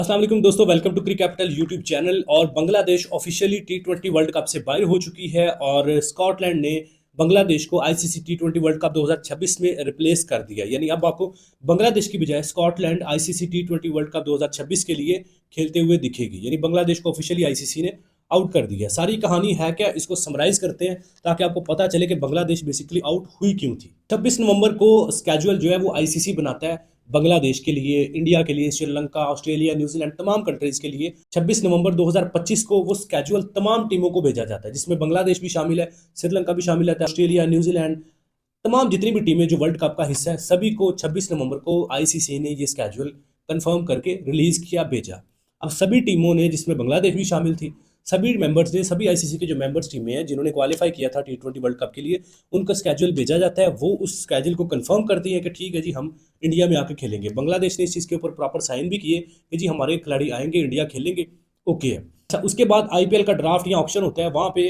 अस्सलाम वालेकुम दोस्तों, welcome to cric capital YouTube channel. और बांग्लादेश ऑफिशियली टी20 वर्ल्ड कप से बाहर हो चुकी है और स्कॉटलैंड ने बांग्लादेश को आईसीसी टी20 वर्ल्ड कप 2026 में रिप्लेस कर दिया। यानी अब आपको बांग्लादेश की बजाय स्कॉटलैंड आईसीसी टी20 वर्ल्ड कप 2026 के लिए खेलते हुए दिखेगी। यानी बांग्लादेश को ऑफिशियली आईसीसी ने आउट कर दिया। सारी कहानी है क्या, इसको समराइज करते हैं ताकि आपको पता चले कि बांग्लादेश बेसिकली आउट हुई क्यों थी। 26 नवंबर को स्केड्यूल जो है वो आईसीसी बनाता है बांग्लादेश के लिए, इंडिया के लिए, श्रीलंका, ऑस्ट्रेलिया, न्यूजीलैंड, तमाम कंट्रीज के लिए। 26 नवंबर 2025 को वो स्केड्यूल तमाम टीमों को भेजा जाता है, जिसमें बांग्लादेश भी शामिल है, श्रीलंका भी शामिल है, ऑस्ट्रेलिया, न्यूजीलैंड, तमाम जितनी भी टीमें जो वर्ल्ड कप का हिस्सा है, सभी को 26 नवंबर को आईसीसी ने ये स्केड्यूल कंफर्म करके रिलीज किया, भेजा। अब सभी टीमों ने, जिसमें बांग्लादेश भी शामिल थी, सभी मेंबर्स ने, सभी आईसीसी के जो मेंबर्स टीमें हैं जिन्होंने क्वालिफाई किया था टी20 वर्ल्ड कप के लिए, उनका स्केड्यूल भेजा जाता है। वो उस स्केड्यूल को कंफर्म करती है कि ठीक है जी, हम इंडिया में आके खेलेंगे। बांग्लादेश ने इस चीज़ के ऊपर प्रॉपर साइन भी किए कि जी हमारे खिलाड़ी आएंगे, इंडिया खेलेंगे, ओके है। अच्छा, उसके बाद आईपीएल का ड्राफ्ट या ऑप्शन होता है। वहाँ पे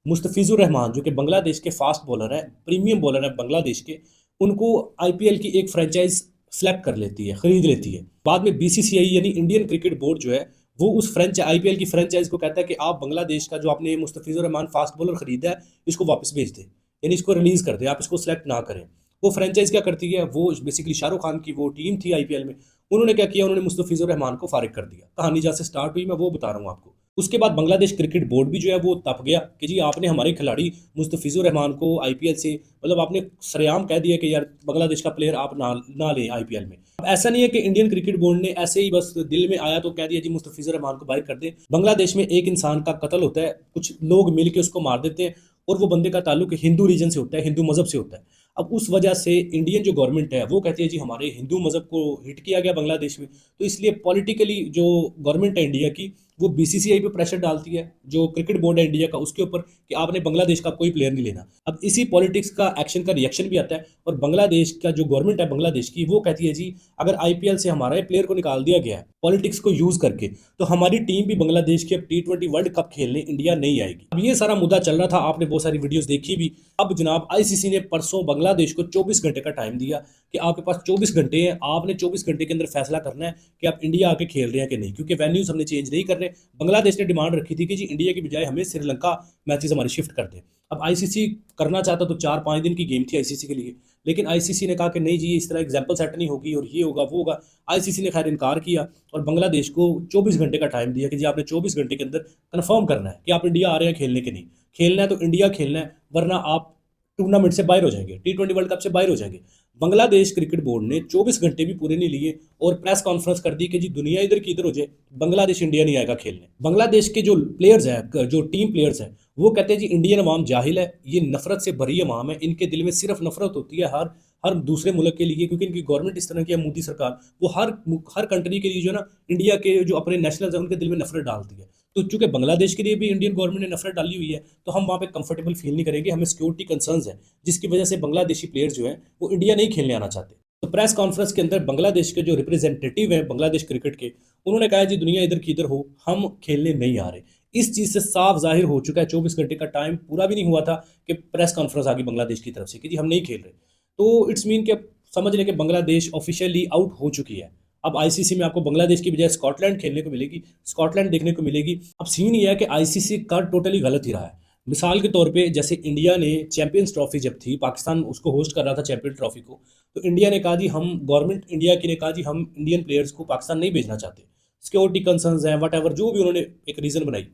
मुस्तफिजुर रहमान जो कि बांग्लादेश के फास्ट बॉलर हैं, प्रीमियम बॉलर हैं बांग्लादेश के, उनको आईपीएल की एक फ्रेंचाइज सेलेक्ट कर लेती है, खरीद लेती है। बाद में बीसीसीआई यानी इंडियन क्रिकेट बोर्ड जो है वो उस आईपीएल की फ्रेंचाइज को कहता है कि आप बांग्लादेश का जो आपने मुस्तफिजुर रहमान फास्ट बॉलर खरीदा है, इसको वापस भेज दें, यानी इसको रिलीज कर दें, आप इसको सेलेक्ट ना करें। वो फ्रेंचाइज क्या करती है, वो बेसिकली शाहरुख खान की वो टीम थी आईपीएल में, उन्होंने क्या किया, उन्होंने मुस्तफिजुर रहमान को फारिग कर दिया। कहानी जहाँ से स्टार्ट हुई मैं वो बता रहा हूँ आपको। उसके बाद बांग्लादेश क्रिकेट बोर्ड भी जो है वो तप गया कि जी आपने हमारे खिलाड़ी मुस्तफिजुर रहमान को आईपीएल से, मतलब आपने सरेआम कह दिया कि यार बांग्लादेश का प्लेयर आप ना लें आईपीएल में। अब ऐसा नहीं है कि इंडियन क्रिकेट बोर्ड ने ऐसे ही बस दिल में आया तो कह दिया जी मुस्तफिजुर रहमान को बाहर कर दे। बांग्लादेश में एक इंसान का कत्ल होता है, कुछ लोग मिलकर उसको मार देते हैं, और वो बंदे का ताल्लुक हिंदू रीजन से होता है, हिंदू मजहब से होता है। अब उस वजह से इंडियन जो गवर्नमेंट है वो कहती है जी हमारे हिंदू मजहब को हिट किया गया बांग्लादेश में, तो इसलिए पॉलिटिकली जो गवर्नमेंट है इंडिया की, वो बीसीसीआई पे प्रेशर डालती है, जो क्रिकेट बोर्ड है इंडिया का, उसके ऊपर कि आपने बांग्लादेश का कोई प्लेयर नहीं लेना। अब इसी पॉलिटिक्स का एक्शन का रिएक्शन भी आता है, और बांग्लादेश का जो गवर्नमेंट है बांग्लादेश की, वो कहती है जी अगर आईपीएल से हमारे प्लेयर को निकाल दिया गया है पॉलिटिक्स को यूज करके, तो हमारी टीम भी बांग्लादेश की अब टी20 वर्ल्ड कप खेलने इंडिया नहीं आएगी। अब ये सारा मुद्दा चल रहा था, आपने बहुत सारी वीडियोस देखी भी। अब जनाब आईसीसी ने परसों बांग्लादेश को 24 घंटे का टाइम दिया कि आपके पास 24 घंटे हैं, आपने 24 घंटे के अंदर फैसला करना है कि आप इंडिया आके खेल रहे हैं कि नहीं, क्योंकि वेन्यूज हमने चेंज नहीं कर रहे। बांग्लादेश ने डिमांड रखी थी कि जी इंडिया की बजाय हमें श्रीलंका मैचेस हमारे शिफ्ट कर दें। अब आईसीसी करना चाहता तो 4-5 दिन की गेम थी आईसीसी के लिए, लेकिन आईसीसी ने कहा कि नहीं जी, इस तरह एग्जाम्पल सेट नहीं होगी और ये होगा वो होगा। आईसीसी ने खैर इनकार किया और बांग्लादेश को 24 घंटे का टाइम दिया कि जी आपने 24 घंटे के अंदर कंफर्म करना है कि आप इंडिया आ रहे हैं खेलने के नहीं। खेलना है तो इंडिया खेलना है, वरना आप टूर्नामेंट से बाहर हो जाएंगे, टी20 वर्ल्ड कप से बाहर हो जाएंगे। बांग्लादेश क्रिकेट बोर्ड ने 24 घंटे भी पूरे नहीं लिए और प्रेस कॉन्फ्रेंस कर दी कि जी दुनिया इधर की इधर हो जाए, बांग्लादेश इंडिया नहीं आएगा खेलने। बांग्लादेश के जो प्लेयर्स हैं, जो टीम प्लेयर्स हैं, वो कहते हैं जी इंडियन अवाम जाहिल है, ये नफरत से भरी अवाम है, इनके दिल में सिर्फ नफरत होती है हर हर दूसरे मुल्क के लिए, क्योंकि इनकी गवर्नमेंट इस तरह की है, मोदी सरकार, वो हर कंट्री के लिए जो है ना, इंडिया के जो अपने नेशनल्स हैं उनके दिल में नफरत डालती है। तो चूंकि बांग्लादेश के लिए भी इंडियन गवर्नमेंट ने नफरत डाली हुई है, तो हम वहाँ पे कंफर्टेबल फील नहीं करेंगे, हमें सिक्योरिटी कंसर्न्स है, जिसकी वजह से बांग्लादेशी प्लेयर्स जो हैं वो इंडिया नहीं खेलने आना चाहते। तो प्रेस कॉन्फ्रेंस के अंदर बांग्लादेश के जो रिप्रेजेंटेटिव हैं बांग्लादेश क्रिकेट के, उन्होंने कहा जी दुनिया इधर की इधर हो, हम खेलने नहीं आ रहे। इस चीज़ से साफ जाहिर हो चुका है, 24 घंटे का टाइम पूरा भी नहीं हुआ था कि प्रेस कॉन्फ्रेंस आ गई बांग्लादेश की तरफ से कि जी हम नहीं खेल रहे। तो इट्स मीन कि समझ लें कि बांग्लादेश ऑफिशियली आउट हो चुकी है। अब आईसीसी में आपको बांग्लादेश की बजाय स्कॉटलैंड खेलने को मिलेगी, स्कॉटलैंड देखने को मिलेगी। अब सीन ये है कि आईसीसी का टोटली गलत ही रहा है। मिसाल के तौर पे जैसे इंडिया ने चैंपियंस ट्रॉफी जब थी, पाकिस्तान उसको होस्ट कर रहा था चैंपियन ट्रॉफी को, तो इंडिया ने कहा जी हम, गवर्नमेंट इंडिया की ने कहा जी हम इंडियन प्लेयर्स को पाकिस्तान नहीं भेजना चाहते, सिक्योरिटी कंसर्न्स हैं, वट एवर जो भी उन्होंने एक रीज़न बनाई।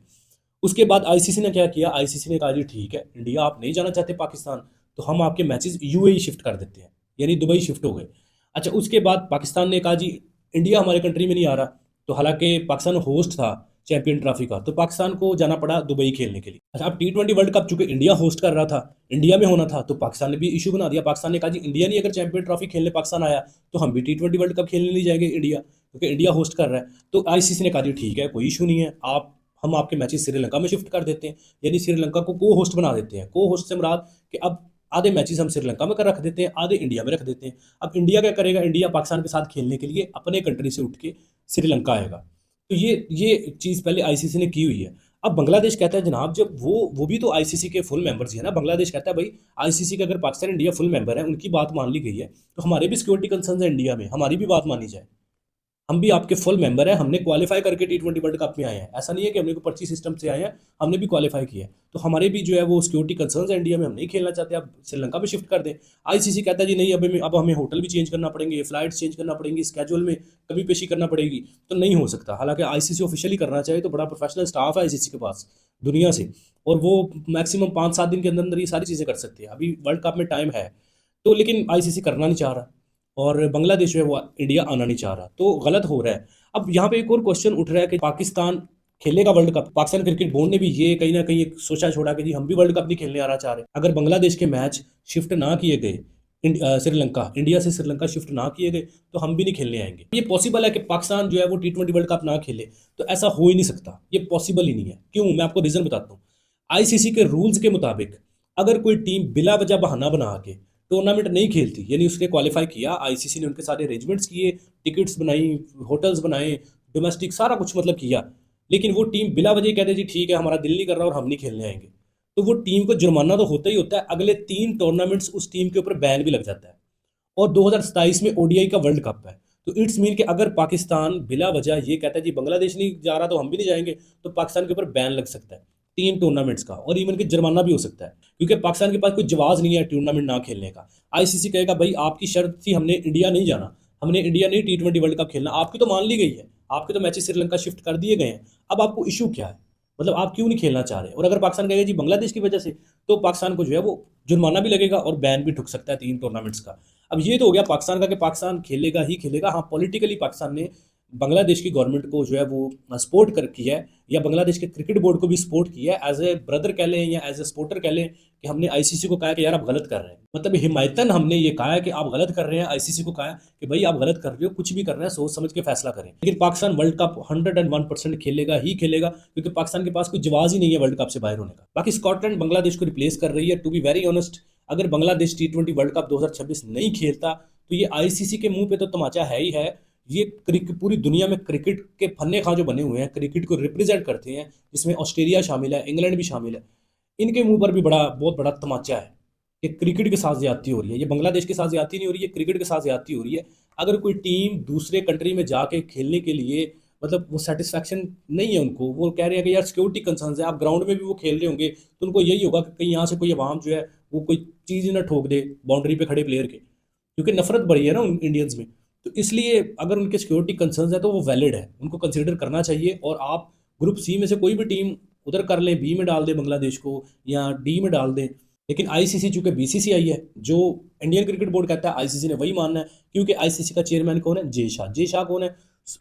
उसके बाद आईसीसी ने क्या किया, आईसीसी ने कहा जी ठीक है, इंडिया आप नहीं जाना चाहते पाकिस्तान, तो हम आपके मैचेस यूएई शिफ्ट कर देते हैं, यानी दुबई शिफ्ट हो गए। अच्छा, उसके बाद पाकिस्तान ने कहा जी इंडिया हमारे कंट्री में नहीं आ रहा, तो हालांकि पाकिस्तान होस्ट था चैंपियन ट्रॉफी का, तो पाकिस्तान को जाना पड़ा दुबई खेलने के लिए। अच्छा, अब टी20 वर्ल्ड कप चूंकि इंडिया होस्ट कर रहा था, इंडिया में होना था, तो पाकिस्तान ने भी इशू बना दिया। पाकिस्तान ने कहा जी इंडिया नहीं अगर चैंपियन ट्रॉफी खेलने पाकिस्तान आया, तो हम भी टी20 वर्ल्ड कप खेलने नहीं जाएंगे इंडिया, क्योंकि इंडिया होस्ट कर रहा है। तो आईसीसी ने कहा जी ठीक है, कोई इशू नहीं है, आप हम आपके मैचेस श्रीलंका में शिफ्ट कर देते हैं, यानी श्रीलंका को को होस्ट बना देते हैं। को होस्ट से मुराद कि अब आधे मैचेस हम श्रीलंका में कर रख देते हैं, आधे इंडिया में रख देते हैं। अब इंडिया क्या करेगा, इंडिया पाकिस्तान के साथ खेलने के लिए अपने कंट्री से उठ के श्रीलंका आएगा। तो ये चीज़ पहले आईसीसी ने की हुई है। अब बांग्लादेश कहता है जनाब, जब वो भी तो आईसीसी के फुल मेंबर्स ही है ना। बांग्लादेश कहता है भाई आईसीसी के अगर पाकिस्तान इंडिया फुल मेंबर है, उनकी बात मान ली गई है, तो हमारे भी सिक्योरिटी कंसर्न है इंडिया में, हमारी भी बात मानी जाए। हम भी आपके फुल मेंबर हैं, हमने क्वालिफाई करके T20 वर्ल्ड कप में आए हैं। ऐसा नहीं है कि हमने कोई पर्ची सिस्टम से आए हैं, हमने भी क्वालिफाई किया है। तो हमारे भी जो है वो सिक्योरिटी कंसर्न्स है इंडिया में, हम नहीं खेलना चाहते, आप श्रीलंका में शिफ्ट कर दें। आईसीसी कहता है जी नहीं, अब हमें होटल भी चेंज करना पड़ेंगे, फ्लाइट्स चेंज करना पड़ेंगी, स्केड्यूल में कभी पेशी करना पड़ेगी, तो नहीं हो सकता। हालांकि आईसीसी ऑफिशियली करना चाहिए, तो बड़ा प्रोफेशनल स्टाफ है आईसीसी के पास दुनिया से, और वो मैक्सिमम 5-7 दिन के अंदर अंदर ये सारी चीज़ें कर सकती है। अभी वर्ल्ड कप में टाइम है, तो लेकिन आईसीसी करना नहीं चाह रहा, और बांग्लादेश जो है वो इंडिया आना नहीं चाह रहा, तो गलत हो रहा है। अब यहाँ पे एक और क्वेश्चन उठ रहा है कि पाकिस्तान खेलेगा world cup. Pakistan cricket board ने भी ये कहीं ना कहीं एक सोचा छोड़ा कि जी हम भी वर्ल्ड कप नहीं खेलने आना चाह रहे। अगर बांग्लादेश के मैच शिफ्ट ना किए गए, श्रीलंका, इंडिया से श्रीलंका शिफ्ट ना किए गए, तो हम भी नहीं खेलने आएंगे। ये पॉसिबल है कि पाकिस्तान जो है वो T20 वर्ल्ड कप ना खेले, तो ऐसा हो ही नहीं सकता, ये पॉसिबल ही नहीं है। क्यों, मैं आपको रीजन बताता हूँ। आईसीसी के रूल्स के मुताबिक अगर कोई टीम बिला वजह बहाना बना के टूर्नामेंट नहीं खेलती, यानी उसने क्वालिफाई किया, आईसीसी ने उनके सारे अरेंजमेंट्स किए, टिकट्स बनाई, होटल्स बनाए, डोमेस्टिक सारा कुछ मतलब किया, लेकिन वो टीम बिला वजह कहते जी ठीक है हमारा दिल नहीं कर रहा और हम नहीं खेलने आएंगे, तो वो टीम को जुर्माना तो होता ही होता है। अगले 3 टूर्नामेंट्स उस टीम के ऊपर बैन भी लग जाता है। और 2027 में ओडीआई का वर्ल्ड कप है, तो इट्स मीन कि अगर पाकिस्तान बिला वजह ये कहता है जी बांग्लादेश नहीं जा रहा तो हम भी नहीं जाएंगे, तो पाकिस्तान के ऊपर बैन लग सकता है 3 टूर्नामेंट्स का, और इवन कि जुर्माना भी हो सकता है, क्योंकि पाकिस्तान के पास कोई जवाब नहीं है टूर्नामेंट ना खेलने का। आईसीसी कहेगा भाई आपकी शर्त थी हमने इंडिया नहीं जाना, हमने इंडिया नहीं T20 वर्ल्ड कप खेलना, आपकी तो मान ली गई है, आपके तो मैचेस श्रीलंका शिफ्ट कर दिए गए हैं, अब आपको इशू क्या है, मतलब आप क्यों नहीं खेलना चाह रहे। और अगर पाकिस्तान कहेगा जी बांग्लादेश की वजह से, तो पाकिस्तान को जो है वो जुर्माना भी लगेगा और बैन भी ठुक सकता है 3 टूर्नामेंट्स का। अब ये तो हो गया पाकिस्तान का कि पाकिस्तान खेलेगा ही खेलेगा। हाँ, पॉलिटिकली पाकिस्तान ने बांग्लादेश की गवर्नमेंट को जो है वो सपोर्ट कर की है, या बांग्लादेश के क्रिकेट बोर्ड को भी सपोर्ट किया है, एज ए ब्रदर कह लें या एज ए सपोर्टर कह लें, कि हमने आईसीसी को कहा कि यार आप गलत कर रहे हैं, मतलब हिमायतन हमने ये कहा है कि आप गलत कर रहे हैं। आईसीसी को कहा है कि भाई आप गलत कर रहे हो, कुछ भी कर रहे हैं सोच समझ के फैसला करें। लेकिन पाकिस्तान वर्ल्ड कप 101% खेलेगा ही खेलेगा, क्योंकि पाकिस्तान के पास कोई जवाब ही नहीं है वर्ल्ड कप से बाहर होने का। बाकी स्कॉटलैंड बांग्लादेश को रिप्लेस कर रही है। टू बी वेरी ऑनेस्ट, अगर बांग्लादेश T20 वर्ल्ड कप 2026 नहीं खेलता, तो ये आईसीसी के मुंह पे तो तमाचा है ही है। ये पूरी दुनिया में क्रिकेट के फन्ने खां जो बने हुए हैं, क्रिकेट को रिप्रेजेंट करते हैं, जिसमें ऑस्ट्रेलिया शामिल है, इंग्लैंड भी शामिल है, इनके मुंह पर भी बहुत बड़ा तमाचा है कि क्रिकेट के साथ ज्यादती हो रही है। ये बांग्लादेश के साथ ज्यादती नहीं हो रही है, क्रिकेट के साथ ज्यादती हो रही है। अगर कोई टीम दूसरे कंट्री में जाके खेलने के लिए, मतलब वो सेटिस्फैक्शन नहीं है उनको, वो कह रहे हैं कि यार सिक्योरिटी कंसर्न है, आप ग्राउंड में भी वो खेल रहे होंगे तो उनको यही होगा कि कहीं यहाँ से कोई अवाम जो है वो कोई चीज़ ना ठोक दे बाउंड्री पे खड़े प्लेयर के, क्योंकि नफरत बढ़ी है ना उन इंडियंस में। तो इसलिए अगर उनके सिक्योरिटी कंसर्न्स है तो वो वैलिड है, उनको कंसीडर करना चाहिए। और आप ग्रुप सी में से कोई भी टीम उधर कर लें, बी में डाल दें बांग्लादेश को या डी में डाल दें, लेकिन आईसीसी चूंकि बीसीसीआई है, जो इंडियन क्रिकेट बोर्ड कहता है आईसीसी ने वही मानना है, क्योंकि आईसीसी का चेयरमैन कौन है, जय शाह। जय शाह कौन है,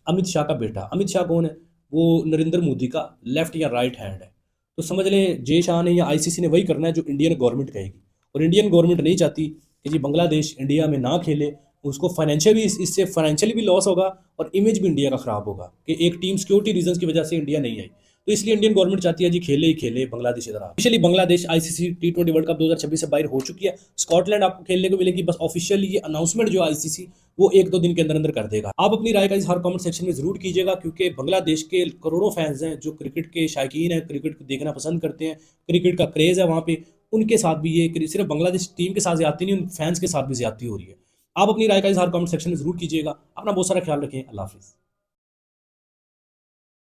अमित शाह का बेटा। अमित शाह कौन है, वो नरेंद्र मोदी का लेफ्ट या राइट हैंड है। तो समझ लें जय शाह ने या आईसीसी ने वही करना है जो इंडियन गवर्नमेंट कहेगी, और इंडियन गवर्नमेंट नहीं चाहती कि जी बांग्लादेश इंडिया में ना खेले, उसको फाइनेंशियली इससे फाइनेंशियली भी लॉस होगा और इमेज भी इंडिया का खराब होगा कि एक टीम सिक्योरिटी रीजंस की वजह से इंडिया नहीं आई। तो इसलिए इंडियन गवर्नमेंट चाहती है जी खेले ही खेले बांग्लादेश इधर। Officially Bangladesh ICC T20 world cup 2026 से बाहर हो चुकी है। स्कॉटलैंड आपको खेलने को मिलेगी, बस ऑफिशियली ये अनाउंसमेंट जो आईसीसी वो 1-2 दिन के अंदर अंदर कर देगा। आप अपनी राय का इजहार कमेंट सेक्शन में जरूर कीजिएगा, क्योंकि बांग्लादेश के करोड़ों फैंस हैं जो क्रिकेट के शायकीन हैं, क्रिकेट को देखना पसंद करते हैं, क्रिकेट का क्रेज है वहाँ पे, उनके साथ भी ये सिर्फ बांग्लादेश टीम के साथ ज्यादती नहीं, उन फैंस के साथ भी ज्यादती हो रही है। आप अपनी राय का इजहार कमेंट सेक्शन में जरूर कीजिएगा। अपना बहुत सारा ख्याल रखें। अल्लाह हाफिज़।